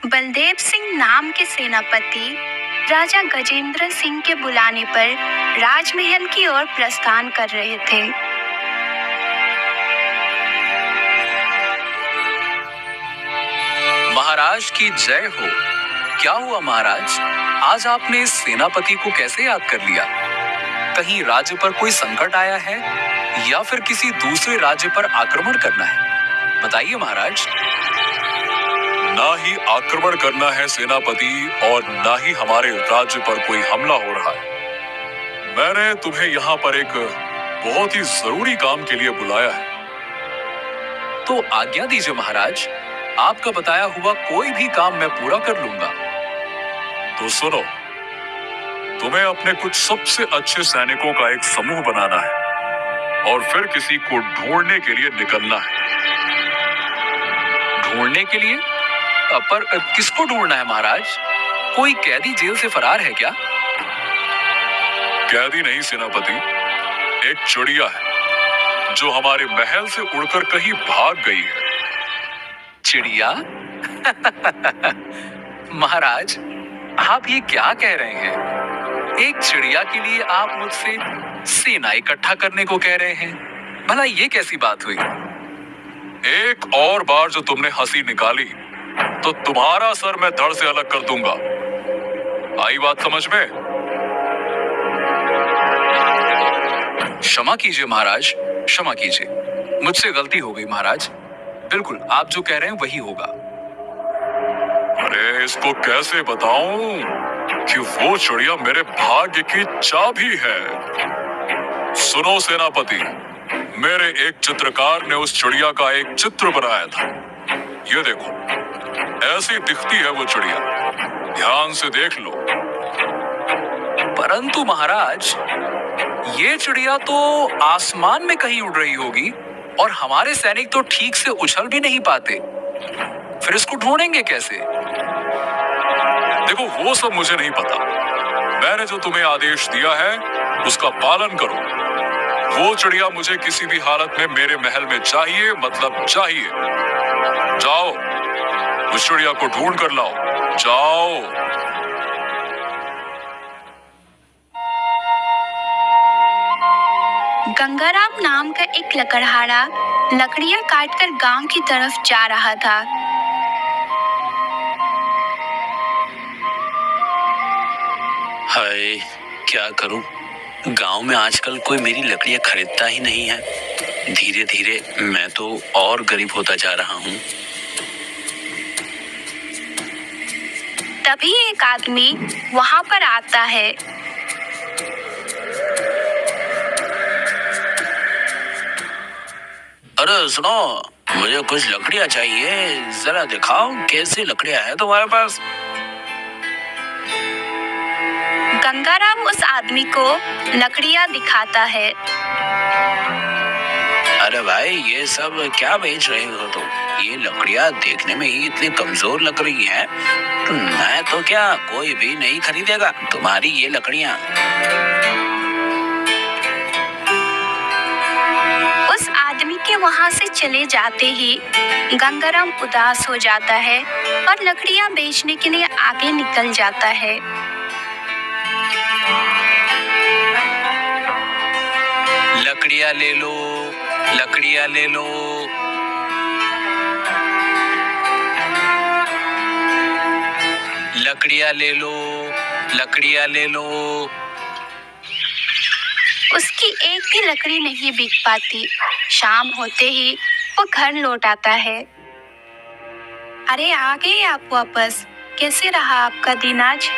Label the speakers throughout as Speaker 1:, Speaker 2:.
Speaker 1: बलदेव सिंह नाम के सेनापति राजा गजेंद्र सिंह के बुलाने पर राजमहल की ओर प्रस्थान कर रहे थे।
Speaker 2: महाराज की जय हो। क्या हुआ महाराज, आज आपने इस सेनापति को कैसे याद कर लिया? कहीं राज्य पर कोई संकट आया है या फिर किसी दूसरे राज्य पर आक्रमण करना है? बताइए महाराज।
Speaker 3: ना ही आक्रमण करना है सेनापति और ना ही हमारे राज्य पर कोई हमला हो रहा है। मैंने तुम्हें यहाँ पर एक बहुत ही जरूरी काम के लिए बुलाया है।
Speaker 2: तो आज्ञा दीजिए महाराज, आपका बताया हुआ कोई भी काम मैं पूरा कर लूंगा।
Speaker 3: तो सुनो, तुम्हें अपने कुछ सबसे अच्छे सैनिकों का एक समूह बनाना है और फिर किसी को ढूंढने के लिए निकलना है।
Speaker 2: ढूंढने के लिए? पर किसको ढूंढना है महाराज? कोई कैदी जेल से फरार है क्या?
Speaker 3: कैदी नहीं सेनापति, एक चिड़िया है जो हमारे महल से उड़कर कहीं भाग गई है।
Speaker 2: चिड़िया? महाराज, आप ये क्या कह रहे हैं? एक चिड़िया के लिए आप मुझसे सेना इकट्ठा करने को कह रहे हैं? भला ये कैसी बात हुई?
Speaker 3: एक और बार जो तुमने हंसी निकाली तो तुम्हारा सर मैं धड़ से अलग कर दूंगा। आई बात समझ में?
Speaker 2: क्षमा कीजिए महाराज, क्षमा कीजिए, मुझसे गलती हो गई महाराज। बिल्कुल आप जो कह रहे हैं वही होगा।
Speaker 3: अरे इसको कैसे बताऊं कि वो चिड़िया मेरे भाग्य की चाबी है। सुनो सेनापति, मेरे एक चित्रकार ने उस चिड़िया का एक चित्र बनाया था। ये देखो, ऐसी दिखती है वो चिड़िया, ध्यान से देख लो।
Speaker 2: परंतु महाराज, ये चिड़िया तो आसमान में कहीं उड़ रही होगी और हमारे सैनिक तो ठीक से उछल भी नहीं पाते। फिर इसको ढूंढेंगे कैसे?
Speaker 3: देखो वो सब मुझे नहीं पता। मैंने जो तुम्हें आदेश दिया है उसका पालन करो। वो चिड़िया मुझे किसी भी हालत में मेरे महल में चाहिए, मतलब चाहिए। जाओ, उस चिड़िया को ढूंढ कर लाओ, जाओ।
Speaker 1: गंगाराम नाम का एक लकड़हारा लकड़ियां काटकर गांव की तरफ जा रहा था।
Speaker 4: हाय, क्या करूं? गांव में आजकल कोई मेरी लकड़ियां खरीदता ही नहीं है। धीरे धीरे मैं तो और गरीब होता जा रहा हूं।
Speaker 1: तभी एक आदमी वहां पर आता है।
Speaker 4: अरे सुनो, मुझे कुछ लकड़ियां चाहिए, जरा दिखाओ कैसी लकड़ियां है तुम्हारे पास।
Speaker 1: गंगाराम उस आदमी को लकड़ियां दिखाता है।
Speaker 4: अरे भाई, ये सब क्या बेच रहे हो तुम? ये लकड़ियां देखने में ही इतनी कमजोर लग रही हैं। मैं तो क्या, कोई भी नहीं खरीदेगा तुम्हारी ये लकड़ियां।
Speaker 1: उस आदमी के वहां से चले जाते ही गंगाराम उदास हो जाता है और लकड़ियां बेचने के लिए आगे निकल जाता है।
Speaker 4: लकड़ियां ले लो, लकड़ियां ले लो। लकड़ियां ले लो, लकड़ियां ले लो।
Speaker 1: उसकी एक भी लकड़ी नहीं बिक पाती। शाम होते ही वो घर लौट आता है। अरे आ गए आप वापस। कैसे रहा आपका दिन आज?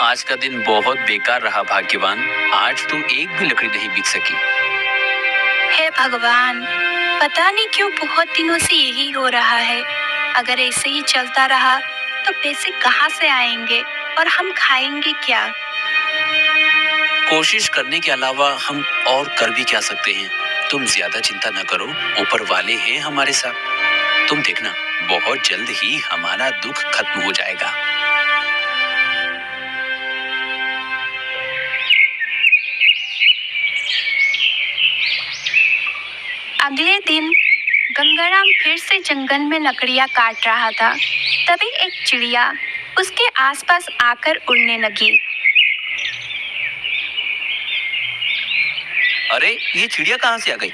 Speaker 4: आज का दिन बहुत बेकार रहा भाग्यवान। आज तो एक भी लकड़ी नहीं बिक सकी।
Speaker 1: हे भगवान, पता नहीं क्यों बहुत दिनों से यही हो रहा है। अगर ऐसे ही चलता रहा तो पैसे कहाँ से आएंगे और हम खाएंगे क्या?
Speaker 4: कोशिश करने के अलावा हम और कर भी क्या सकते हैं। तुम ज्यादा चिंता न करो, ऊपर वाले हैं हमारे साथ। तुम देखना, बहुत जल्द ही हमारा दुख खत्म हो जाएगा।
Speaker 1: अगले दिन गंगाराम फिर से जंगल में लकड़ियां काट रहा था। तभी एक चिड़िया उसके आसपास आकर उड़ने लगी।
Speaker 4: अरे ये चिड़िया कहाँ से आ गई?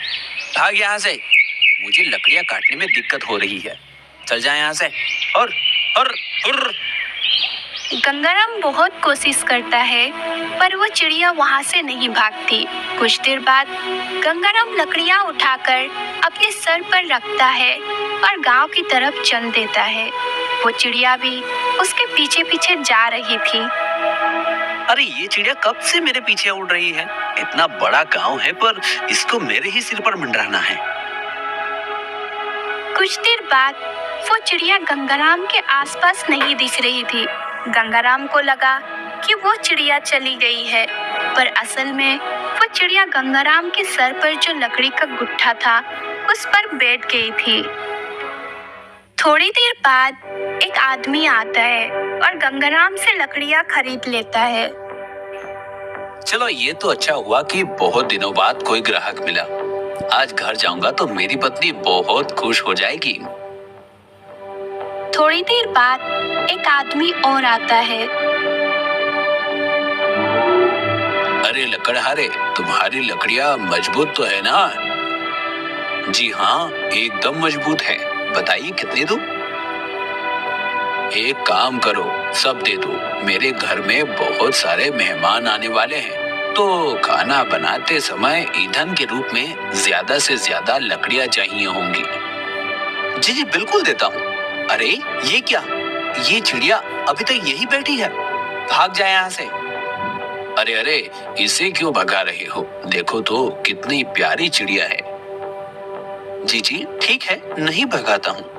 Speaker 4: भाग यहाँ से, मुझे लकड़ियां काटने में दिक्कत हो रही है। चल जाए यहाँ से। और और
Speaker 1: गंगाराम बहुत कोशिश करता है पर वो चिड़िया वहां से नहीं भागती। कुछ देर बाद गंगाराम लकड़ियां उठाकर अपने सर पर रखता है और गांव की तरफ चल देता है। वो चिड़िया भी उसके पीछे पीछे जा रही थी।
Speaker 4: अरे ये चिड़िया कब से मेरे पीछे उड़ रही है? इतना बड़ा गांव है पर इसको मेरे ही सिर पर मंडराना है।
Speaker 1: कुछ देर बाद वो चिड़िया गंगाराम के आसपास नहीं दिख रही थी। गंगाराम को लगा कि वो चिड़िया चली गई है, पर असल में वो चिड़िया गंगाराम के सर पर जो लकड़ी का गुट्ठा था उस पर बैठ गई थी। थोड़ी देर बाद एक आदमी आता है और गंगाराम से लकड़ियां खरीद लेता है।
Speaker 4: चलो ये तो अच्छा हुआ कि बहुत दिनों बाद कोई ग्राहक मिला। आज घर जाऊंगा तो मेरी पत्नी बहुत खुश हो जाएगी।
Speaker 1: थोड़ी देर बाद एक आदमी और आता है।
Speaker 4: अरे लकड़हारे, तुम्हारी लकड़ियां मजबूत तो है ना? जी हाँ, एकदम मजबूत है। बताइए कितने दूं? एक काम करो, सब दे दो। मेरे घर में बहुत सारे मेहमान आने वाले हैं, तो खाना बनाते समय ईंधन के रूप में ज्यादा से ज्यादा लकड़ियां चाहिए होंगी। जी जी बिल्कुल देता हूँ। अरे ये क्या? ये चिड़िया अभी तक यही बैठी है। भाग जाए यहाँ से। अरे अरे, इसे क्यों भगा रहे हो? देखो तो कितनी प्यारी चिड़िया है। जी जी ठीक है, नहीं भगाता हूँ।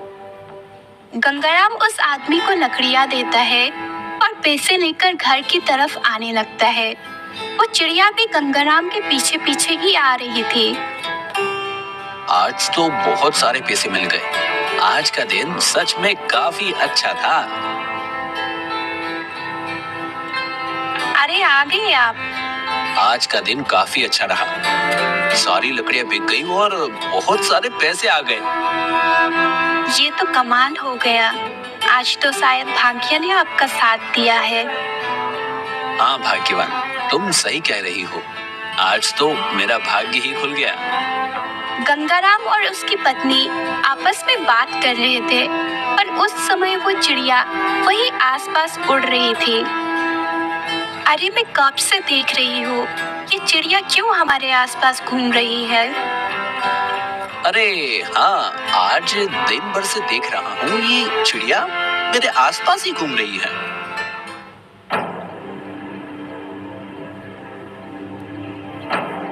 Speaker 1: गंगाराम उस आदमी को लकड़ियां देता है और पैसे लेकर घर की तरफ आने लगता है। वो चिड़िया भी गंगाराम के पीछे पीछे ही आ रही थी।
Speaker 4: आज तो बहुत सारे पैसे मिल गए। आज का दिन सच में काफी अच्छा था।
Speaker 1: अरे आ गए आप।
Speaker 4: आज का दिन काफी अच्छा रहा। सारी लकड़ियां बिक गई और बहुत सारे पैसे आ गए।
Speaker 1: ये तो कमाल हो गया। आज तो शायद भाग्य ने आपका साथ दिया है।
Speaker 4: हाँ भाग्यवान, तुम सही कह रही हो। आज तो मेरा भाग्य ही खुल गया।
Speaker 1: गंगाराम और उसकी पत्नी आपस में बात कर रहे थे, पर उस समय वो चिड़िया वही आसपास उड़ रही थी। अरे मैं कब से देख रही हूँ ये चिड़िया क्यों हमारे आसपास घूम रही है।
Speaker 4: अरे हाँ, आज दिन भर से देख रहा हूँ ये चिड़िया मेरे आसपास ही घूम रही है।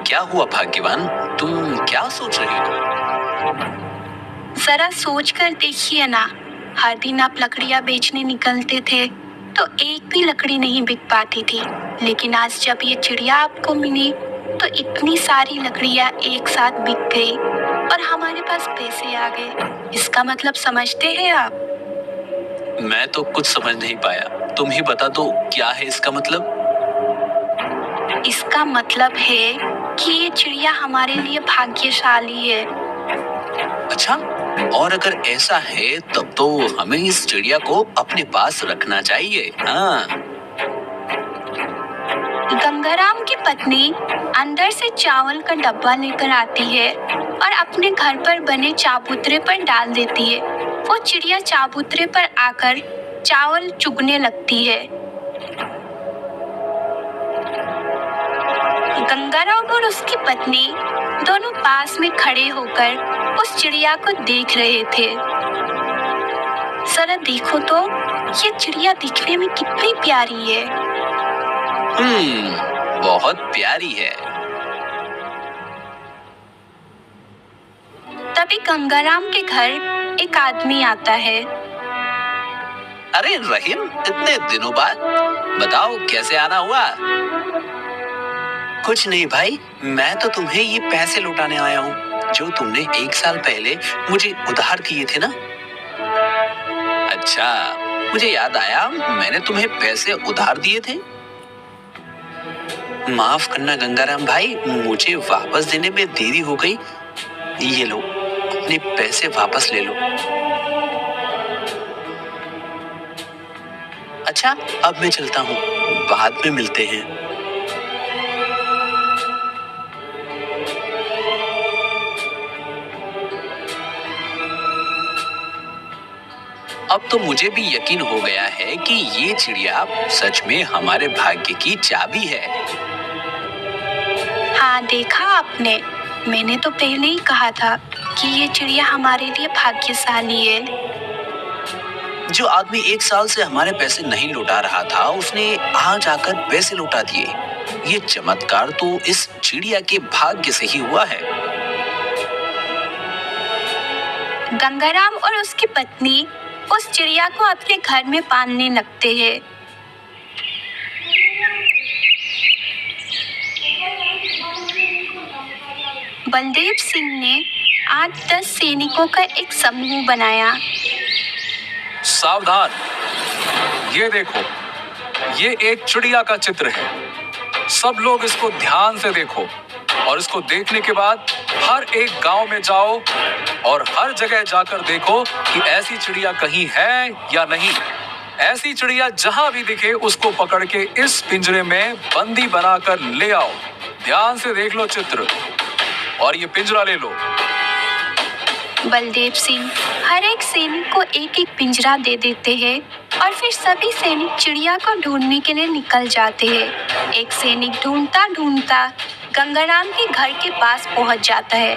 Speaker 4: क्या हुआ भाग्यवान, तुम क्या सोच रही हो?
Speaker 1: जरा सोच कर देखिए ना, हर दिन आप लकड़ियां बेचने निकलते थे तो एक भी लकड़ी नहीं बिक पाती थी, लेकिन आज जब ये चिड़िया आपको मिली तो इतनी सारी लकड़ियां एक साथ बिक गई और हमारे पास पैसे आ गए। इसका मतलब समझते हैं आप?
Speaker 4: मैं तो कुछ समझ नहीं पाया, तुम ही बता दो क्या है इसका मतलब।
Speaker 1: इसका मतलब है कि ये चिड़िया हमारे लिए भाग्यशाली है।
Speaker 4: अच्छा, और अगर ऐसा है तब तो हमें इस चिड़िया को अपने पास रखना चाहिए। हाँ।
Speaker 1: गंगाराम की पत्नी अंदर से चावल का डब्बा लेकर आती है और अपने घर पर बने चाबूतरे पर डाल देती है। वो चिड़िया चाबूतरे पर आकर चावल चुगने लगती है। गंगाराम और उसकी पत्नी दोनों पास में खड़े होकर उस चिड़िया को देख रहे थे। जरा देखो तो ये चिड़िया दिखने में कितनी प्यारी है।
Speaker 4: बहुत प्यारी है।
Speaker 1: तभी गंगाराम के घर एक आदमी आता है।
Speaker 4: अरे रहीम, इतने दिनों बाद, बताओ कैसे आना हुआ? कुछ नहीं भाई, मैं तो तुम्हें ये पैसे लौटाने आया हूँ जो तुमने 1 साल पहले मुझे उधार किए थे ना। अच्छा, मुझे याद आया, मैंने तुम्हें पैसे उधार दिए थे। माफ करना गंगाराम भाई, मुझे वापस देने में देरी हो गई। ये लो, अपने पैसे वापस ले लो। अच्छा, अब मैं चलता हूँ, बाद में मिलते हैं। अब तो मुझे भी यकीन हो गया है कि ये चिड़िया सच में हमारे भाग्य की चाबी है।
Speaker 1: हाँ, देखा आपने, मैंने तो पहले ही कहा था कि ये चिड़िया हमारे लिए भाग्यशाली है।
Speaker 4: जो आदमी 1 साल से हमारे पैसे नहीं लौटा रहा था, उसने आज आकर पैसे लौटा दिए। ये चमत्कार तो इस चिड़िया के भाग्य से ही हुआ है।
Speaker 1: गंगाराम और उसकी पत्नी उस चिड़िया को अपने घर में पालने लगते हैं। बलदेव सिंह ने 8-10 सैनिकों का एक समूह बनाया।
Speaker 2: सावधान, ये देखो, ये एक चिड़िया का चित्र है। सब लोग इसको ध्यान से देखो और इसको देखने के बाद हर एक गांव में जाओ और हर जगह जाकर देखो कि ऐसी चिड़िया कहीं है या नहीं। ऐसी चिड़िया जहां भी दिखे उसको पकड़ के इस पिंजरे में बंदी बनाकर ले आओ। ध्यान से देख लो चित्र और ये पिंजरा ले लो।
Speaker 1: बलदेव सिंह हर एक सैनिक को एक एक पिंजरा दे देते हैं और फिर सभी सैनिक चिड़िया को ढूंढने के लिए निकल जाते हैं। एक सैनिक ढूंढता ढूंढता गंगाराम के घर के पास पहुंच जाता है।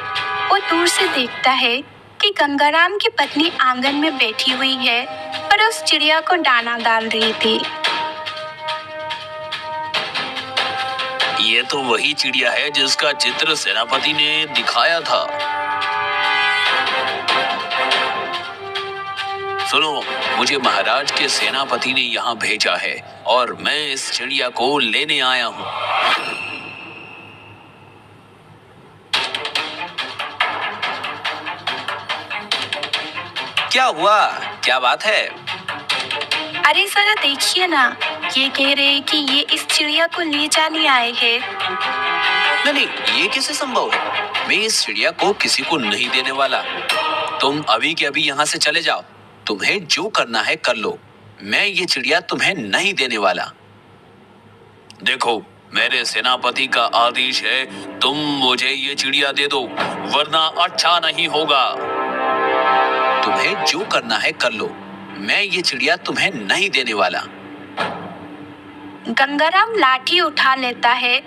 Speaker 1: वो दूर से देखता है कि गंगाराम की पत्नी आंगन में बैठी हुई है और उस चिड़िया को दाना डाल रही थी।
Speaker 4: ये तो वही चिड़िया है जिसका चित्र सेनापति ने दिखाया था। सुनो, मुझे महाराज के सेनापति ने यहाँ भेजा है और मैं इस चिड़िया को लेने आया हूँ। क्या हुआ? क्या बात है?
Speaker 1: अरे जरा देखिए ना, ये कह रहे हैं कि ये इस चिड़िया को ले जाने आए हैं।
Speaker 4: नहीं, ये कैसे संभव है? मैं इस चिड़िया को किसी को नहीं देने वाला। तुम अभी के अभी यहाँ से चले जाओ। तुम्हें जो करना है कर लो। मैं ये चिड़िया तुम्हें नहीं देने वाला। देखो, मेरे सेनापति का आदेश है, तुम मुझे ये चिड़िया दे दो, वरना अच्छा नहीं होगा। तुम्हें जो करना है कर लो। मैं ये चिड़िया तुम्हें नहीं देने वाला।
Speaker 1: गंगाराम लाठी उठा लेता है